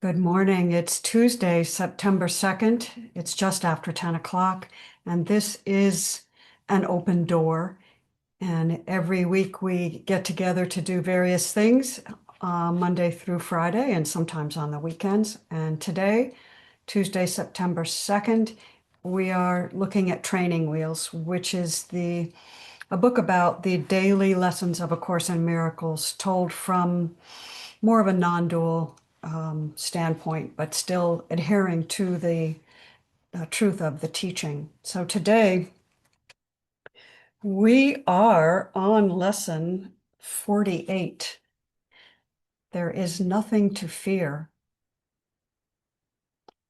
Good morning. It's Tuesday, September 2nd. It's just after 10 o'clock, and this is an open door. And every week we get together to do various things, Monday through Friday, and sometimes on the weekends. And today, Tuesday, September 2nd, we are looking at Training Wheels, which is a book about the daily lessons of A Course in Miracles, told from more of a non-dual standpoint, but still adhering to the truth of the teaching. So today we are on lesson 48. There is nothing to fear.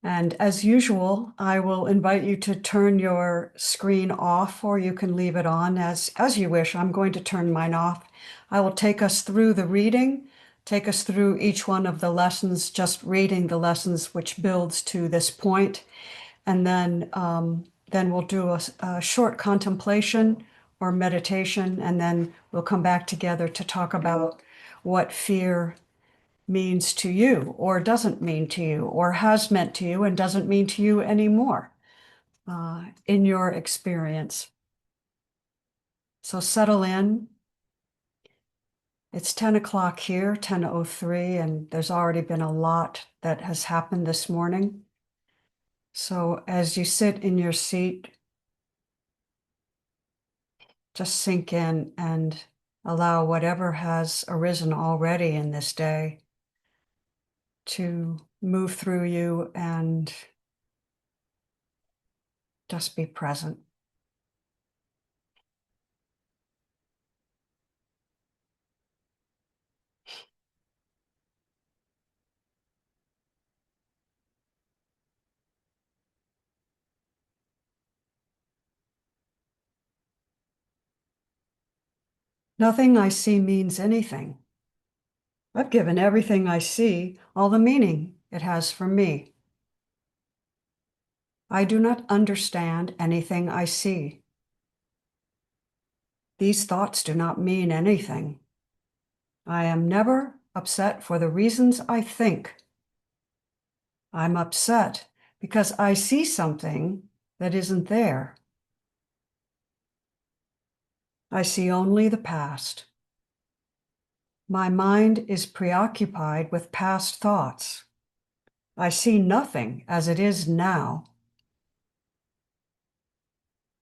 And as usual, I will invite you to turn your screen off, or you can leave it on as you wish. I'm going to turn mine off. I will take us through the reading, take us through each one of the lessons, just reading the lessons which builds to this point. And then we'll do a short contemplation or meditation, and then we'll come back together to talk about what fear means to you, or doesn't mean to you, or has meant to you and doesn't mean to you anymore in your experience. So settle in. It's 10 o'clock here, 10:03, and there's already been a lot that has happened this morning. So as you sit in your seat, just sink in and allow whatever has arisen already in this day to move through you and just be present. Nothing I see means anything. I've given everything I see all the meaning it has for me. I do not understand anything I see. These thoughts do not mean anything. I am never upset for the reasons I think. I'm upset because I see something that isn't there. I see only the past. My mind is preoccupied with past thoughts. I see nothing as it is now.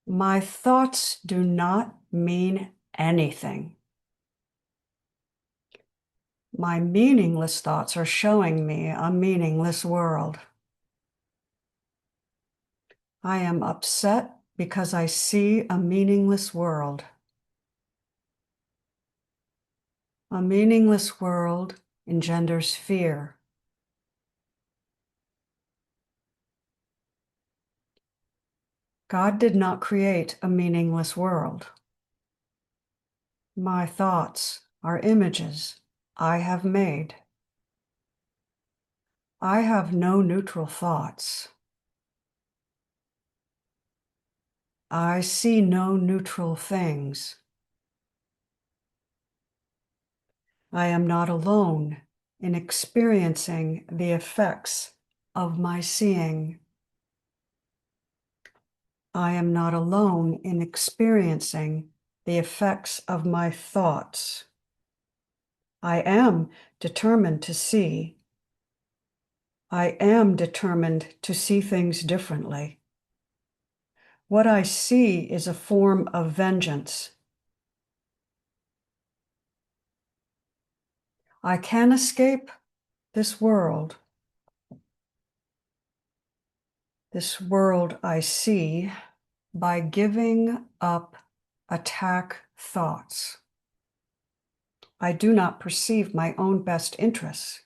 My thoughts do not mean anything. My meaningless thoughts are showing me a meaningless world. I am upset because I see a meaningless world. A meaningless world engenders fear. God did not create a meaningless world. My thoughts are images I have made. I have no neutral thoughts. I see no neutral things. I am not alone in experiencing the effects of my seeing. I am not alone in experiencing the effects of my thoughts. I am determined to see. I am determined to see things differently. What I see is a form of vengeance. I can escape this world I see, by giving up attack thoughts. I do not perceive my own best interests.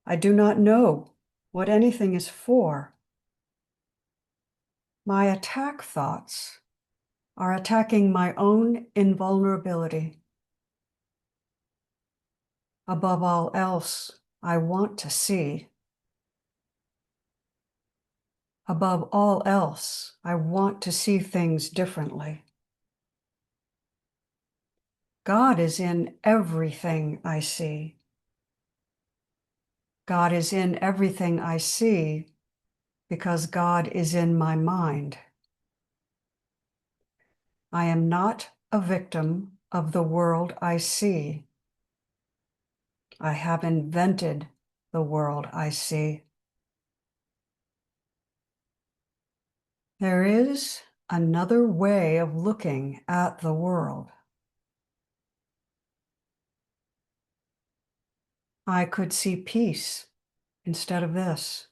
I do not know what anything is for. My attack thoughts are attacking my own invulnerability. Above all else, I want to see. Above all else, I want to see things differently. God is in everything I see. God is in everything I see because God is in my mind. I am not a victim of the world I see. I have invented the world I see. There is another way of looking at the world. I could see peace instead of this.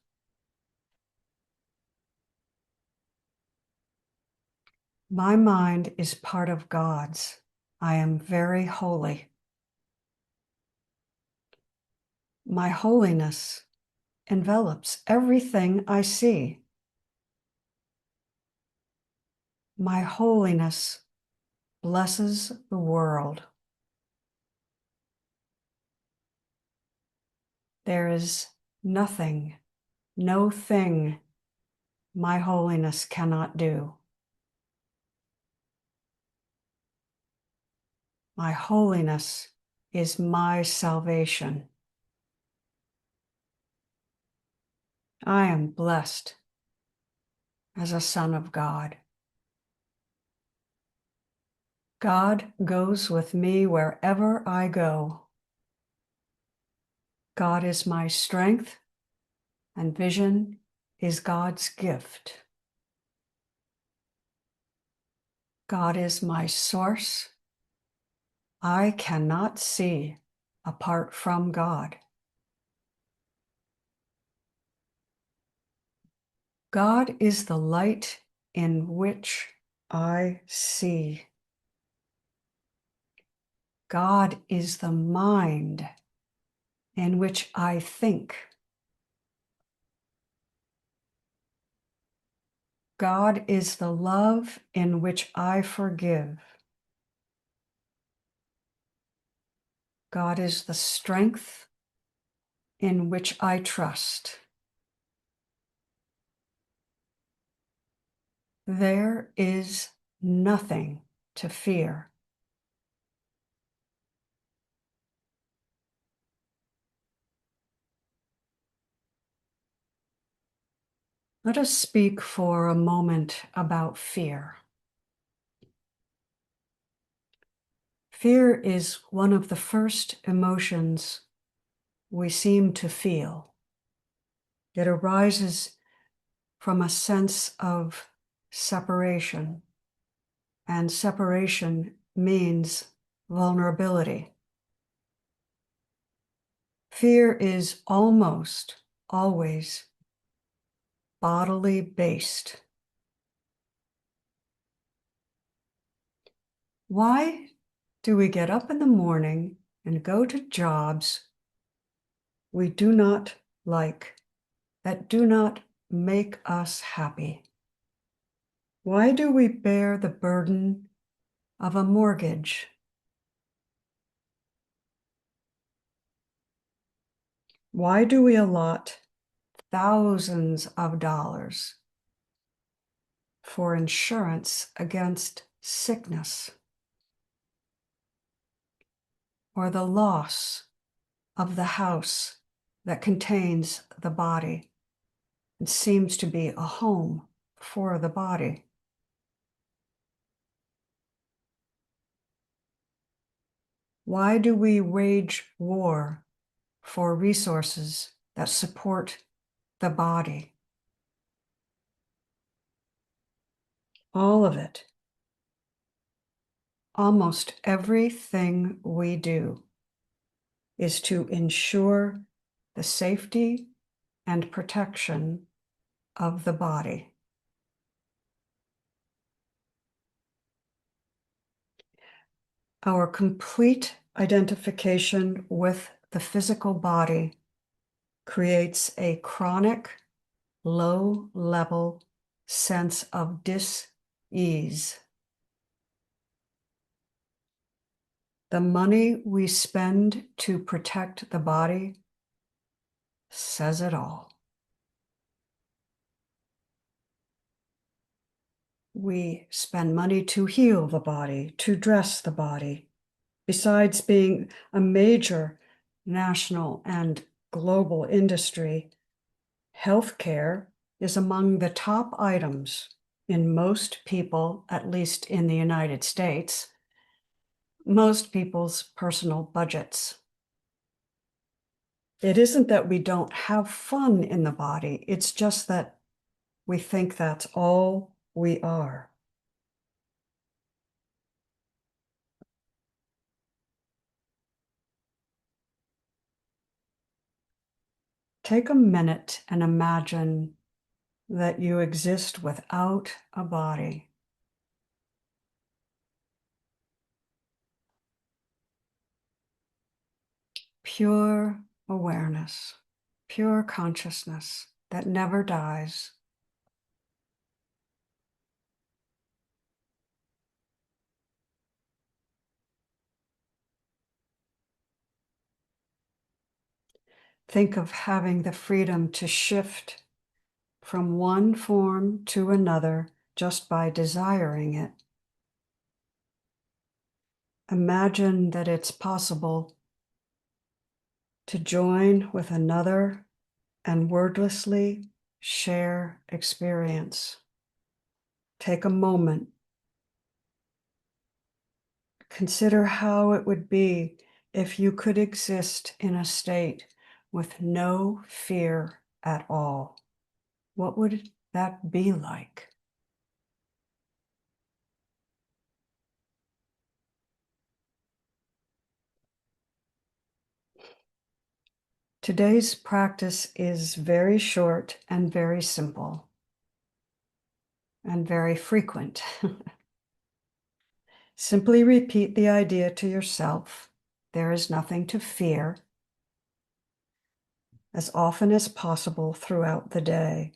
My mind is part of God's. I am very holy. My holiness envelops everything I see. My holiness blesses the world. There is nothing, no thing my holiness cannot do. My holiness is my salvation. I am blessed as a son of God. God goes with me wherever I go. God is my strength, and vision is God's gift. God is my source. I cannot see apart from God. God is the light in which I see. God is the mind in which I think. God is the love in which I forgive. God is the strength in which I trust. There is nothing to fear. Let us speak for a moment about fear. Fear is one of the first emotions we seem to feel. It arises from a sense of separation, and separation means vulnerability. Fear is almost always bodily based. Why do we get up in the morning and go to jobs we do not like, that do not make us happy? Why do we bear the burden of a mortgage? Why do we allot thousands of dollars for insurance against sickness or the loss of the house that contains the body and seems to be a home for the body? Why do we wage war for resources that support the body? All of it, almost everything we do, is to ensure the safety and protection of the body. Our complete identification with the physical body creates a chronic, low-level sense of dis-ease. The money we spend to protect the body says it all. We spend money to heal the body, to dress the body, besides being a major national and global industry, healthcare is among the top items in most people, at least in the United States, most people's personal budgets. It isn't that we don't have fun in the body, it's just that we think that's all we are. Take a minute and imagine that you exist without a body. Pure awareness, pure consciousness that never dies. Think of having the freedom to shift from one form to another just by desiring it. Imagine that it's possible to join with another and wordlessly share experience. Take a moment. Consider how it would be if you could exist in a state with no fear at all. What would that be like? Today's practice is very short and very simple and very frequent. Simply repeat the idea to yourself. There is nothing to fear, as often as possible throughout the day,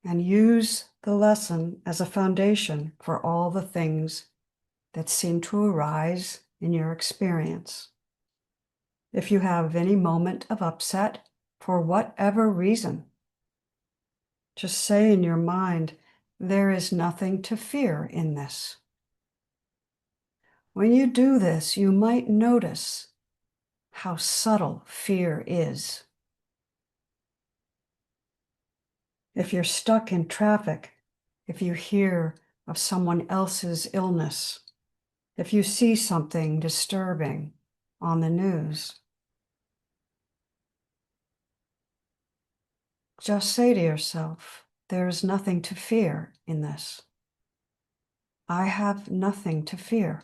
and use the lesson as a foundation for all the things that seem to arise in your experience. If you have any moment of upset, for whatever reason, just say in your mind, there is nothing to fear in this. When you do this, you might notice how subtle fear is. If you're stuck in traffic, if you hear of someone else's illness, if you see something disturbing on the news, just say to yourself, there is nothing to fear in this. I have nothing to fear.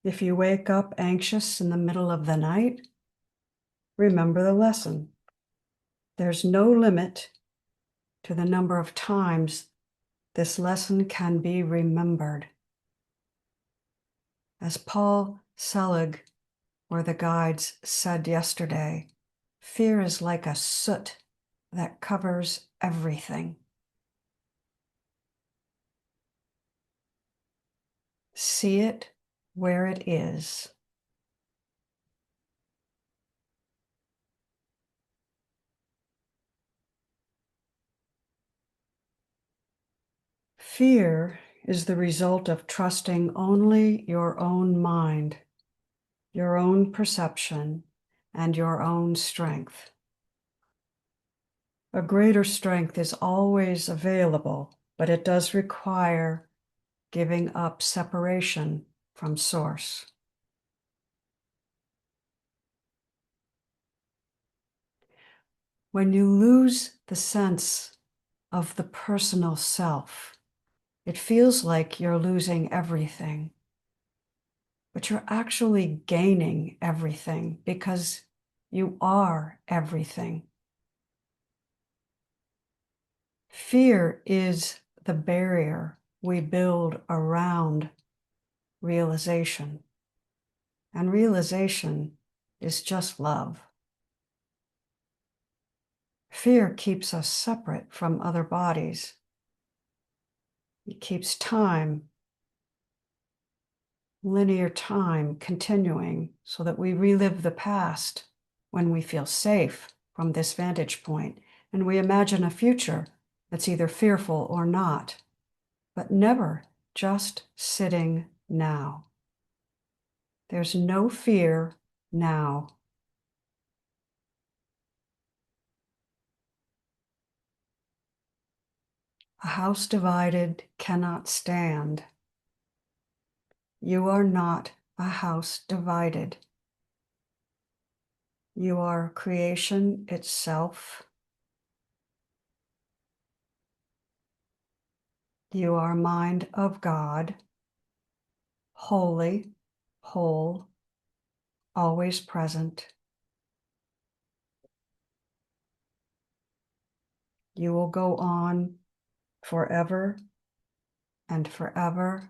If you wake up anxious in the middle of the night, remember the lesson. There's no limit to the number of times this lesson can be remembered. As Paul Selig, or the guides, said yesterday, fear is like a soot that covers everything. See it where it is. Fear is the result of trusting only your own mind, your own perception, and your own strength. A greater strength is always available, but it does require giving up separation from source. When you lose the sense of the personal self, it feels like you're losing everything, but you're actually gaining everything because you are everything. Fear is the barrier we build around realization, and realization is just love. Fear keeps us separate from other bodies. It keeps time, linear time, continuing so that we relive the past when we feel safe from this vantage point, and we imagine a future that's either fearful or not, but never just sitting now. There's no fear now. A house divided cannot stand. You are not a house divided. You are creation itself. You are mind of God, holy, whole, always present. You will go on forever and forever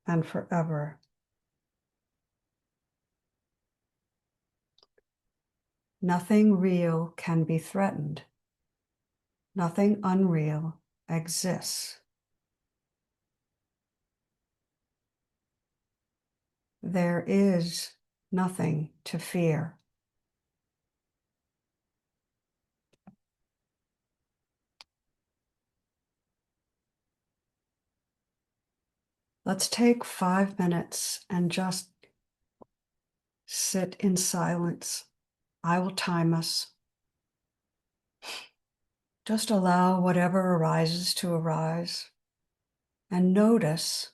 and forever. Nothing real can be threatened. Nothing unreal exists. There is nothing to fear. Let's take 5 minutes and just sit in silence. I will time us. Just allow whatever arises to arise and notice,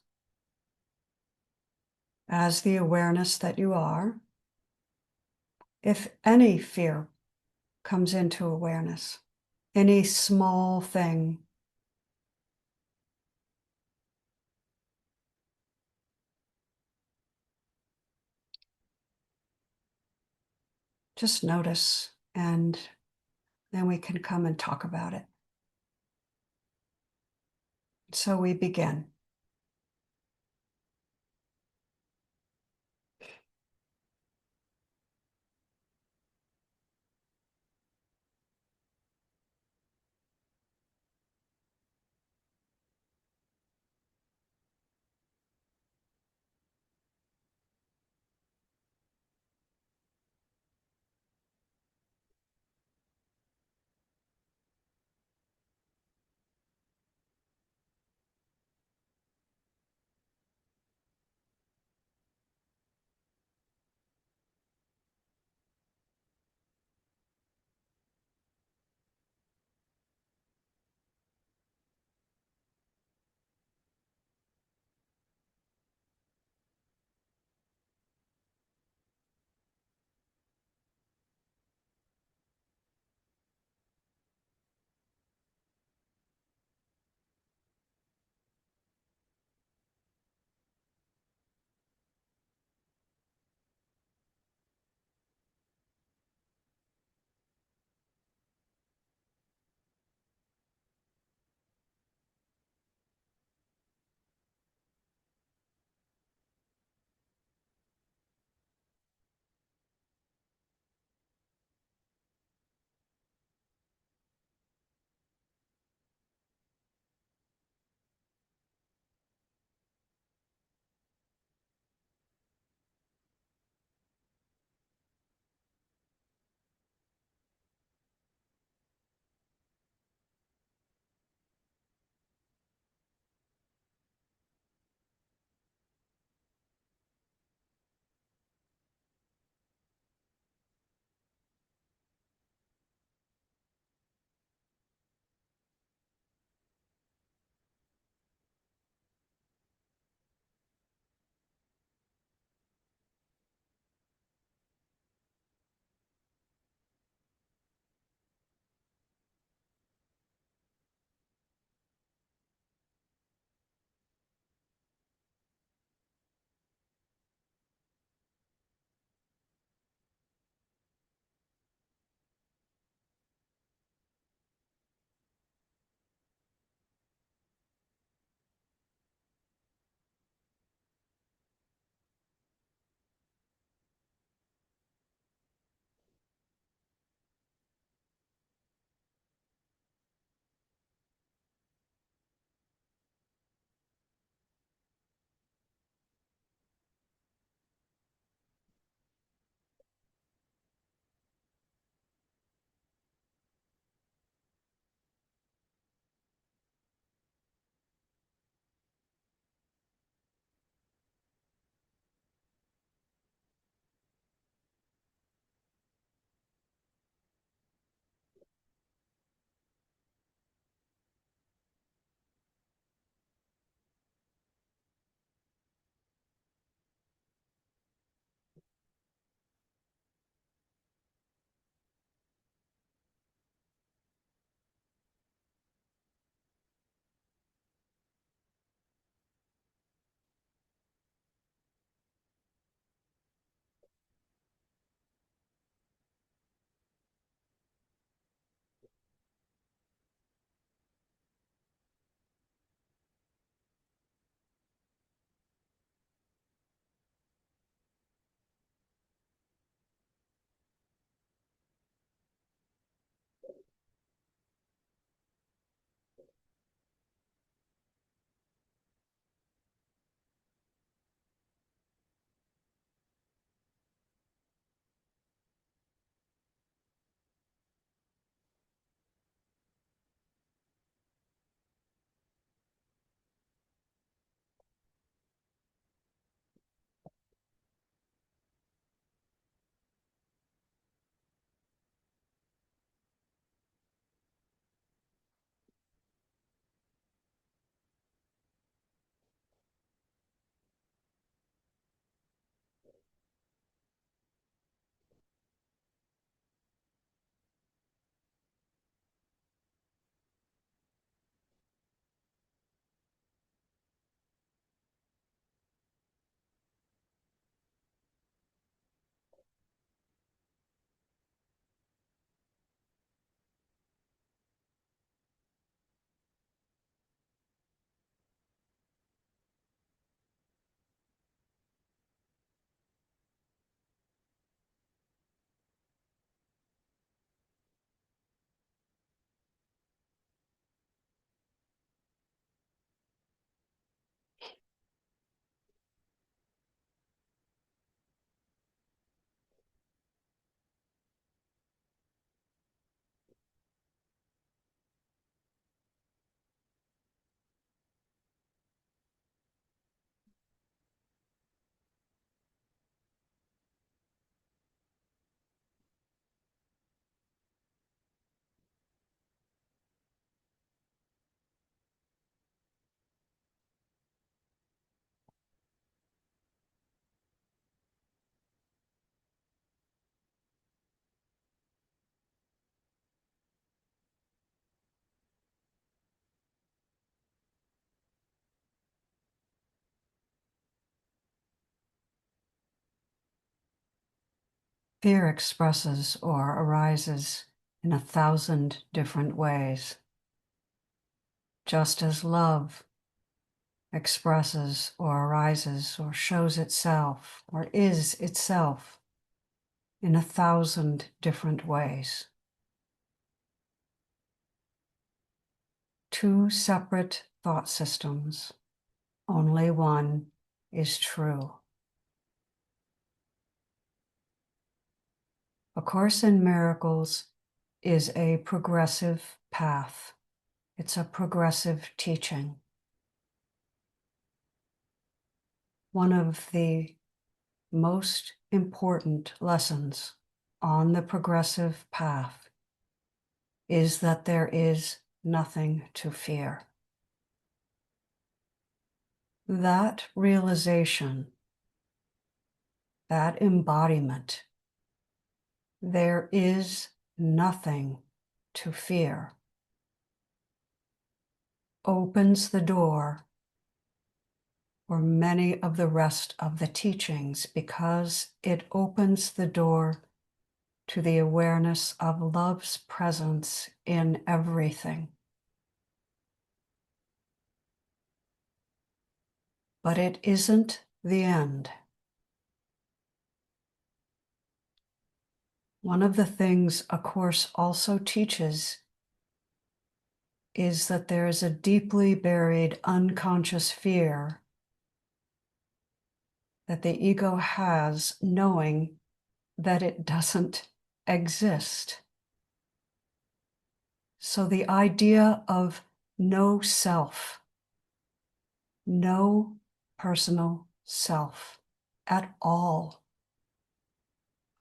as the awareness that you are, if any fear comes into awareness, any small thing. Just notice, and then we can come and talk about it. So we begin. Fear expresses or arises in 1,000 different ways, just as love expresses or arises or shows itself or is itself in 1,000 different ways. Two separate thought systems, only one is true. A Course in Miracles is a progressive path. It's a progressive teaching. One of the most important lessons on the progressive path is that there is nothing to fear. That realization, that embodiment, there is nothing to fear, opens the door for many of the rest of the teachings, because it opens the door to the awareness of love's presence in everything. But it isn't the end. One of the things A Course also teaches is that there is a deeply buried unconscious fear that the ego has, knowing that it doesn't exist. So the idea of no self, no personal self at all,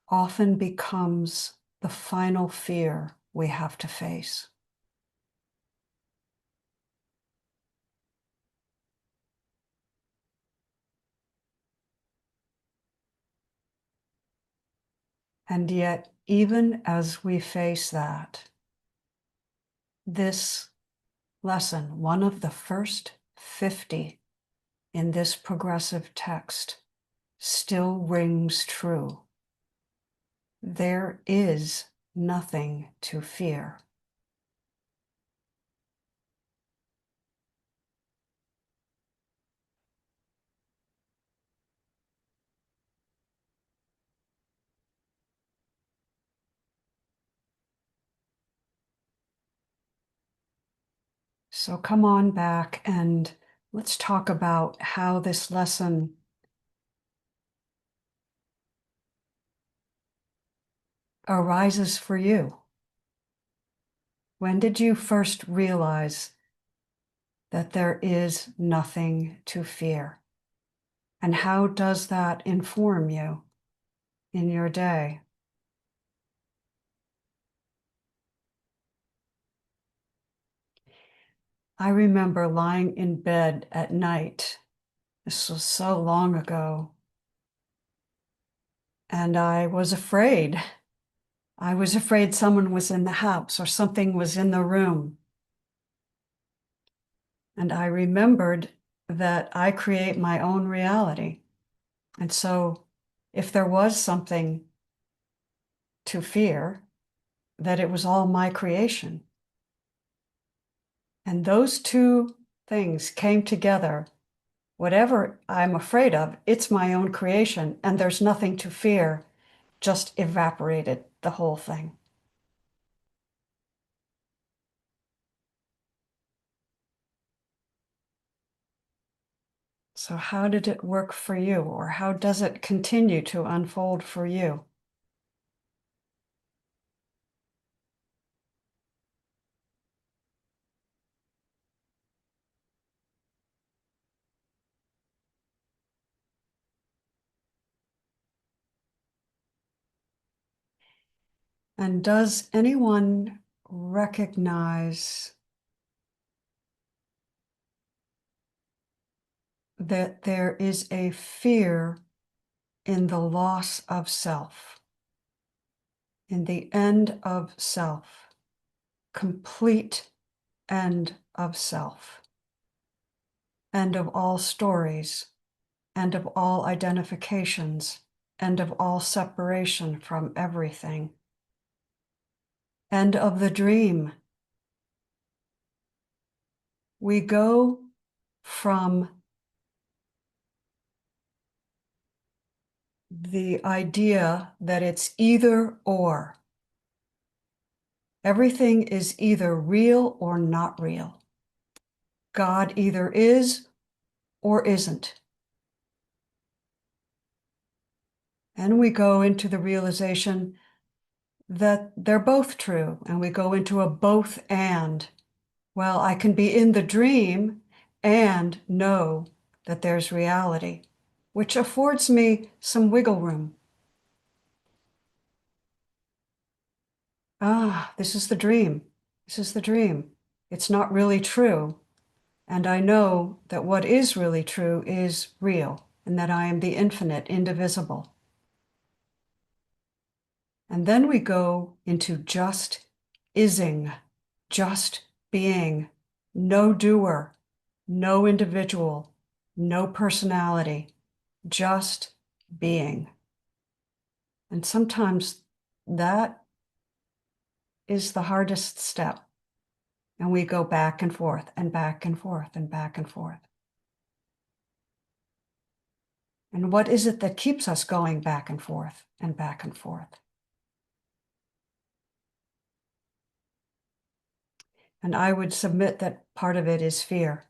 often becomes the final fear we have to face. And yet, even as we face that, this lesson, one of the first 50 in this progressive text, still rings true. There is nothing to fear. So come on back and let's talk about how this lesson arises for you. When did you first realize that there is nothing to fear? And how does that inform you in your day? I remember lying in bed at night. This was so long ago. And I was afraid. I was afraid someone was in the house or something was in the room. And I remembered that I create my own reality. And so if there was something to fear, that it was all my creation. And those two things came together. Whatever I'm afraid of, it's my own creation, and there's nothing to fear, just evaporated the whole thing. So how did it work for you, or how does it continue to unfold for you? And does anyone recognize that there is a fear in the loss of self, in the end of self, complete end of self, end of all stories, end of all identifications, end of all separation from everything, end of the dream. We go from the idea that it's either or. Everything is either real or not real. God either is or isn't. And we go into the realization that they're both true, and we go into a both and. Well, I can be in the dream and know that there's reality, which affords me some wiggle room. Ah, this is the dream. This is the dream. It's not really true. And I know that what is really true is real, and that I am the infinite, indivisible. And then we go into just ising, just being, no doer, no individual, no personality, just being. And sometimes that is the hardest step. And we go back and forth and back and forth and back and forth. And what is it that keeps us going back and forth and back and forth? And I would submit that part of it is fear.